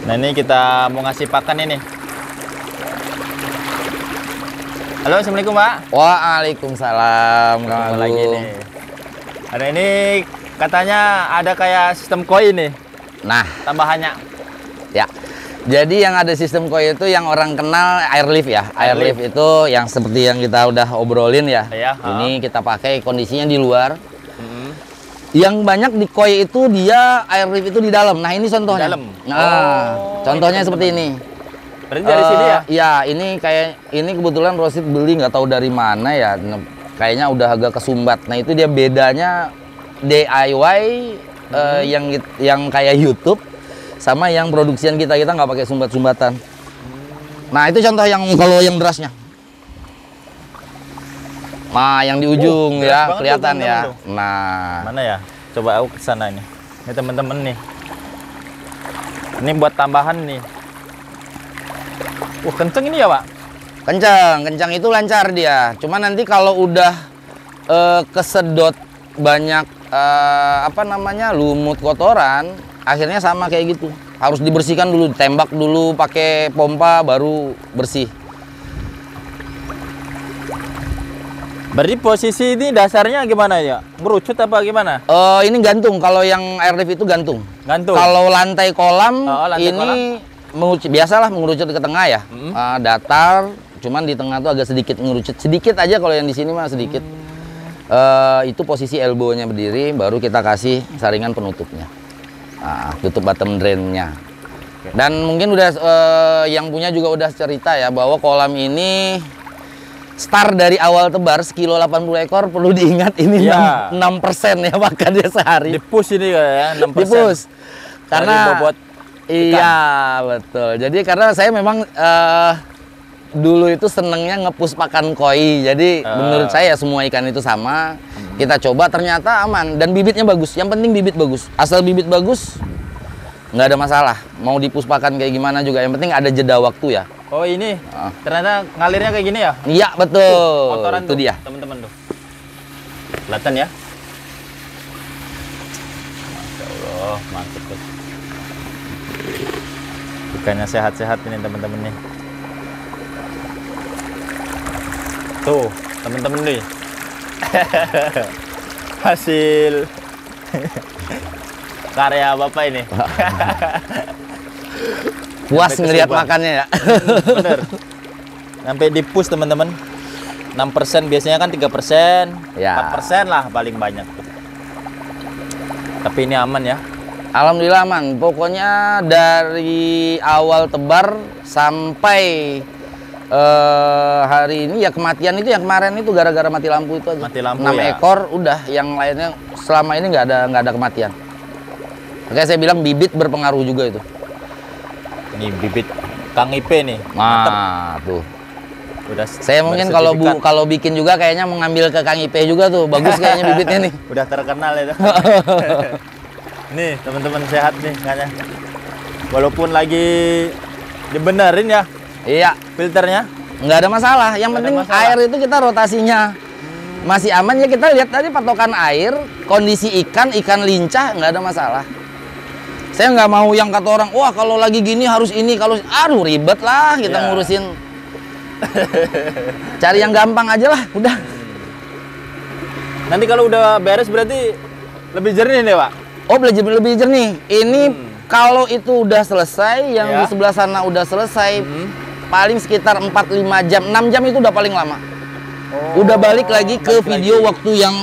Nah ini kita mau ngasih pakan ini. Halo, assalamualaikum Pak. Waalaikumsalam. Ketemu lagi nih. Ada ini katanya ada kayak sistem koi nih. Nah, Tambahannya. ya. Jadi yang ada sistem koi itu yang orang kenal airlift ya. Airlift itu yang seperti yang kita udah obrolin ya. Iya, Ini kita pakai kondisinya di luar. Yang banyak di koi itu dia airlift itu di dalam. Nah, ini contohnya. Di dalam. Nah, contohnya seperti ini. Berarti dari sini ya? Iya, ini kayak ini kebetulan Rosid beli nggak tahu dari mana ya. Kayaknya udah agak kesumbat. Nah, itu dia bedanya DIY yang kayak YouTube sama yang produksian kita nggak pakai sumbat-sumbatan. Nah, itu contoh yang kalau yang derasnya. Nah, yang di ujung ya kelihatan ya. Nah, mana ya? Coba aku ke sana ini. Ini teman-teman nih. Ini buat tambahan nih. Kenceng ini ya, Pak? kencang itu lancar dia. Cuma nanti kalau udah kesedot banyak lumut kotoran, akhirnya sama kayak gitu. Harus dibersihkan dulu, tembak dulu pakai pompa baru bersih. Berarti posisi ini dasarnya gimana ya? Merucut apa gimana? Ini gantung, kalau yang airlift itu gantung. Gantung. Kalau lantai kolam lantai ini biasalah mengerucut ke tengah ya. Datar, cuman di tengah tuh agak sedikit mengerucut. Sedikit aja kalau yang di sini mah sedikit. Itu posisi elbow-nya berdiri, baru kita kasih saringan penutupnya. Tutup bottom drain-nya. Dan mungkin udah yang punya juga udah cerita ya bahwa kolam ini start dari awal tebar sekilo 80 ekor, perlu diingat ini ya. 6% ya makannya sehari. Dipus ini ya 6%. Dipus. Karena bobot iya betul. Jadi karena saya memang dulu itu senengnya ngepus pakan koi. Jadi menurut saya semua ikan itu sama. Kita coba ternyata aman dan bibitnya bagus. Yang penting bibit bagus. Asal bibit bagus nggak ada masalah. Mau dipus pakan kayak gimana juga. Yang penting ada jeda waktu ya. Oh ini ternyata ngalirnya kayak gini ya? Iya betul. Kotoran itu tuh, dia. Teman-teman tuh. Kelihatan ya? Masya Allah, mantap tuh. Ikannya sehat-sehat ini teman-teman nih. Tuh, teman-teman nih. Hasil karya Bapak ini. Puas ngelihat makannya ya. Bener. Sampai dipus teman-teman. 6% biasanya kan 3%, ya. 4% lah paling banyak. Tapi ini aman ya. Alhamdulillah aman. Pokoknya dari awal tebar sampai hari ini ya kematian itu yang kemarin itu gara-gara mati lampu itu aja. Mati lampu 6 ya. ekor udah, yang lainnya selama ini nggak ada kematian. Makanya saya bilang bibit berpengaruh juga itu. Ini bibit Kang Ipe nih. Nah, tuh. Udah Saya mungkin kalau bikin juga kayaknya mengambil ke Kang Ipe juga tuh. Bagus kayaknya bibitnya nih. Udah terkenal itu. Nih, teman-teman sehat nih kayaknya. Walaupun lagi dibenerin ya. Iya, filternya. Nggak ada masalah. Yang penting air itu kita rotasinya masih aman ya. Kita lihat tadi patokan air, kondisi ikan lincah, nggak ada masalah. Saya nggak mau yang kata orang, wah kalau lagi gini harus ini, kalau aduh ribet lah kita ngurusin. Cari yang gampang aja lah, udah. Nanti kalau udah beres berarti lebih jernih deh, Pak? Oh, lebih jernih. Ini kalau itu udah selesai, yang di sebelah sana udah selesai, paling sekitar 4-5 jam, 6 jam itu udah paling lama. Udah balik lagi ke video waktu yang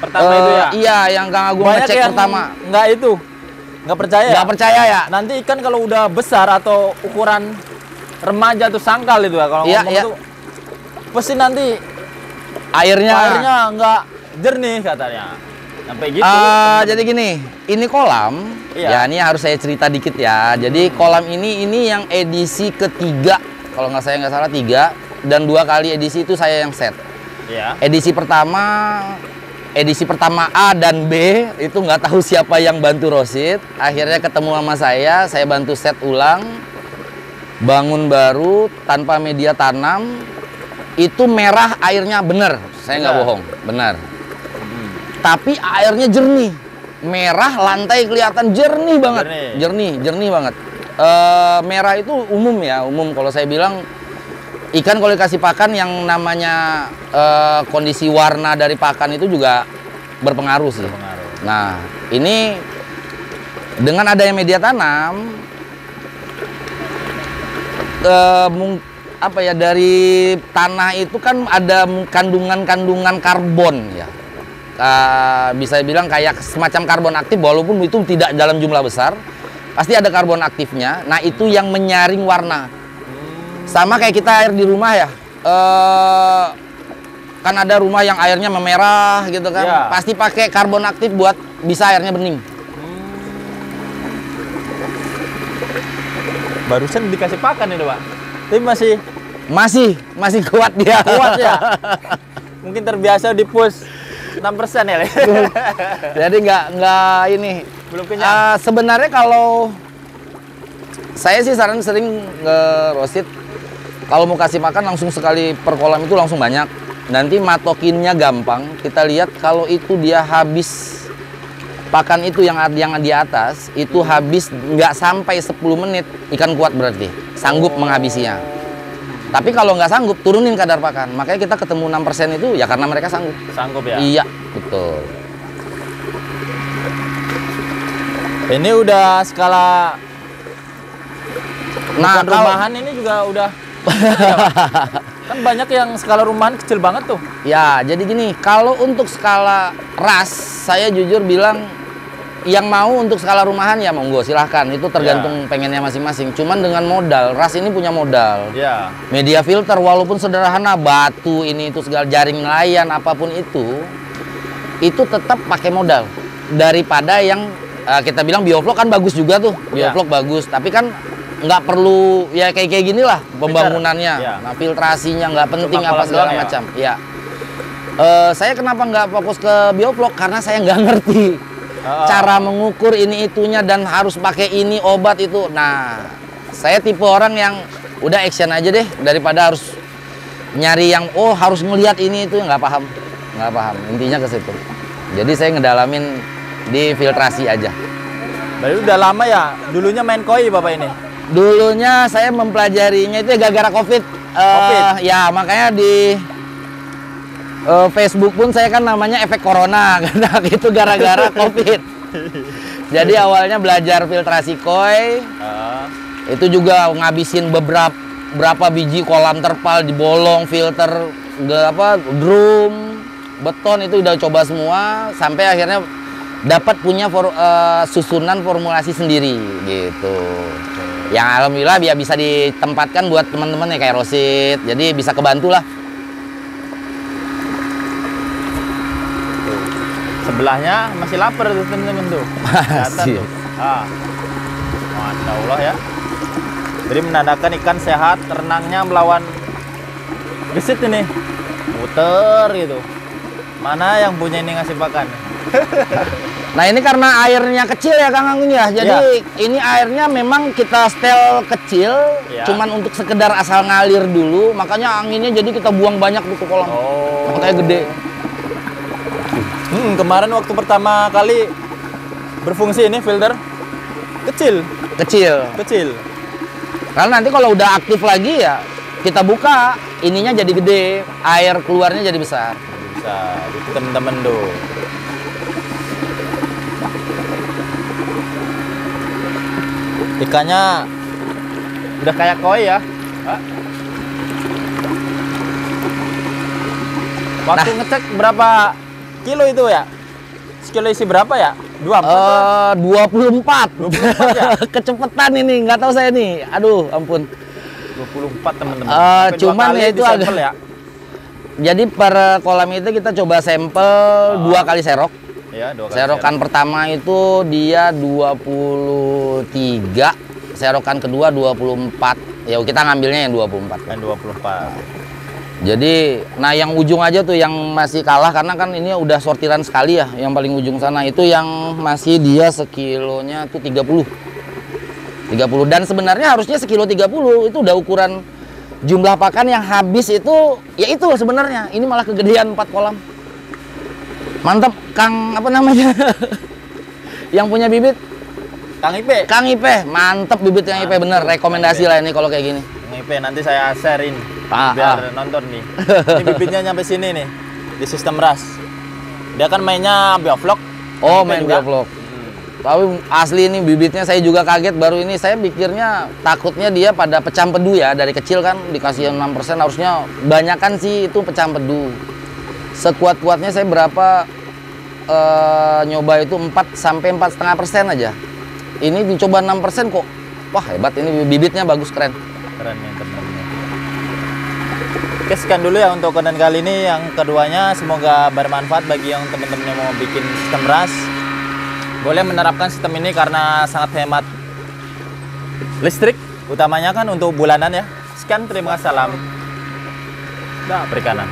pertama itu ya? Iya, yang Kang Agung ngecek pertama. Nggak percaya? Nggak percaya ya? Nanti ikan kalau udah besar atau ukuran remaja tuh sangkal itu ya, kalau ngomong tuh pasti nanti airnya nggak jernih katanya. Sampai gitu. Jadi gini, ini kolam. Ya ini harus saya cerita dikit ya. Jadi kolam ini yang edisi ketiga, kalau nggak salah 3, dan 2 kali edisi itu saya yang set. Edisi pertama A dan B itu nggak tahu siapa yang bantu Rosid. Akhirnya ketemu sama saya bantu set ulang, bangun baru tanpa media tanam. Itu merah airnya bener, saya nggak bohong, benar. Tapi airnya jernih, merah, lantai kelihatan jernih banget. Jernih banget. Merah itu umum ya, umum kalau saya bilang ikan kalau dikasih pakan yang namanya kondisi warna dari pakan itu juga berpengaruh sih. Nah, ini dengan adanya media tanam apa ya, dari tanah itu kan ada kandungan-kandungan karbon ya. Bisa bilang kayak semacam karbon aktif, walaupun itu tidak dalam jumlah besar, pasti ada karbon aktifnya. Nah, itu yang menyaring warna. Sama kayak kita air di rumah ya. Kan ada rumah yang airnya memerah gitu kan. Ya. Pasti pakai karbon aktif buat bisa airnya bening. Barusan dikasih pakan itu, Pak. Tapi masih kuat dia. Kuat ya. Mungkin terbiasa di push 6% ya. Jadi nggak ini. Belum kenyang. Sebenarnya kalau saya sih sering Rosid, kalau mau kasih makan langsung sekali per kolam itu langsung banyak. Nanti matokinnya gampang. Kita lihat kalau itu dia habis pakan itu yang di atas itu habis nggak sampai 10 menit, ikan kuat berarti sanggup menghabisinya. Tapi kalau nggak sanggup, turunin kadar pakan. Makanya kita ketemu 6% itu ya karena mereka sanggup. Sanggup ya? Iya, betul. Ini udah skala rumahan ini juga udah kan banyak yang skala rumahan kecil banget tuh. Ya, jadi gini, kalau untuk skala ras, saya jujur bilang yang mau untuk skala rumahan ya monggo silahkan, itu tergantung pengennya masing-masing. Cuman dengan modal, ras ini punya modal. Media filter walaupun sederhana, batu ini itu segala jaring nelayan apapun itu tetap pakai modal. Daripada yang kita bilang bioflok kan bagus juga tuh, bioflok bagus, tapi kan nggak perlu ya kayak gini lah pembangunannya. Nah, filtrasinya nggak penting apa segala macam. Ya. Saya kenapa nggak fokus ke bioflok karena saya nggak ngerti cara mengukur ini itunya dan harus pakai ini obat itu. Nah, saya tipe orang yang udah action aja deh daripada harus nyari yang harus ngelihat ini itu, nggak paham. Intinya ke situ. Jadi saya ngedalamin di filtrasi aja. Berarti udah lama ya dulunya main koi Bapak ini? Dulunya saya mempelajarinya itu gara-gara COVID. Ya, makanya di Facebook pun saya kan namanya efek corona karena itu gara-gara COVID. Jadi awalnya belajar filtrasi koi. Itu juga ngabisin berapa biji kolam terpal, dibolong, filter, drum, beton, itu udah coba semua sampai akhirnya dapat punya susunan formulasi sendiri gitu. Yang alhamdulillah bisa ditempatkan buat teman-teman ya kayak Rosid. Jadi bisa kebantu lah. Sebelahnya masih lapar tuh teman-teman tuh. Masih. Masya Allah ya. Jadi menandakan ikan sehat, renangnya melawan gesit ini. Puter gitu. Mana yang punya ini ngasih pakan? Nah, ini karena airnya kecil ya Kang Anggun ya. Jadi ini airnya memang kita setel kecil, cuman untuk sekedar asal ngalir dulu. Makanya anginnya jadi kita buang banyak ke kolam. Makanya gede. Kemarin waktu pertama kali berfungsi ini filter kecil. Karena nanti kalau udah aktif lagi ya kita buka, ininya jadi gede, air keluarnya jadi besar. Bisa, itu temen-temen tuh. Ikannya udah kayak koi ya. Waktu ngecek berapa kilo itu ya? Sekilo isi berapa ya? 24. 24 ya? Kecepetan ini, nggak tahu saya nih. Aduh, ampun. 24 teman-teman. Cuman ya itu agak ya. Jadi per kolam itu kita coba sampel 2 kali serok. Ya, 2 kali serokan pertama itu dia 23, serokan kedua 24. Ya kita ngambilnya yang 24. Yang 24. Jadi, nah yang ujung aja tuh yang masih kalah karena kan ini udah sortiran sekali ya, yang paling ujung sana itu yang masih dia sekilonya tuh 30 dan sebenarnya harusnya sekilo 30 itu udah ukuran jumlah pakan yang habis itu, ya itu sebenarnya. Ini malah kegedean 4 kolam. Mantap Kang, apa namanya? Yang punya bibit Kang Ipe. Kang Ipe, mantep bibit Kang Ipe, bener. Rekomendasi lah ini kalau kayak gini. Kang Ipe nanti saya sharein biar nonton nih. Ini bibitnya nyampe sini nih di sistem ras. Dia kan mainnya bioflok. Oh, main bioflok. Tapi asli ini bibitnya saya juga kaget, baru ini saya pikirnya takutnya dia pada pecah empedu ya, dari kecil kan dikasih 6% harusnya banyakan sih itu pecah empedu. Sekuat-kuatnya saya berapa nyoba itu 4 sampai 4,5% aja. Ini dicoba 6% kok. Wah, hebat ini bibitnya bagus, keren. Keren nih teman-teman. Oke, sekian dulu ya untuk konten kali ini. Yang keduanya semoga bermanfaat bagi yang teman-teman yang mau bikin sistem ras. Boleh menerapkan sistem ini karena sangat hemat listrik, utamanya kan untuk bulanan ya. Sekian, terima kasih, salam perikanan.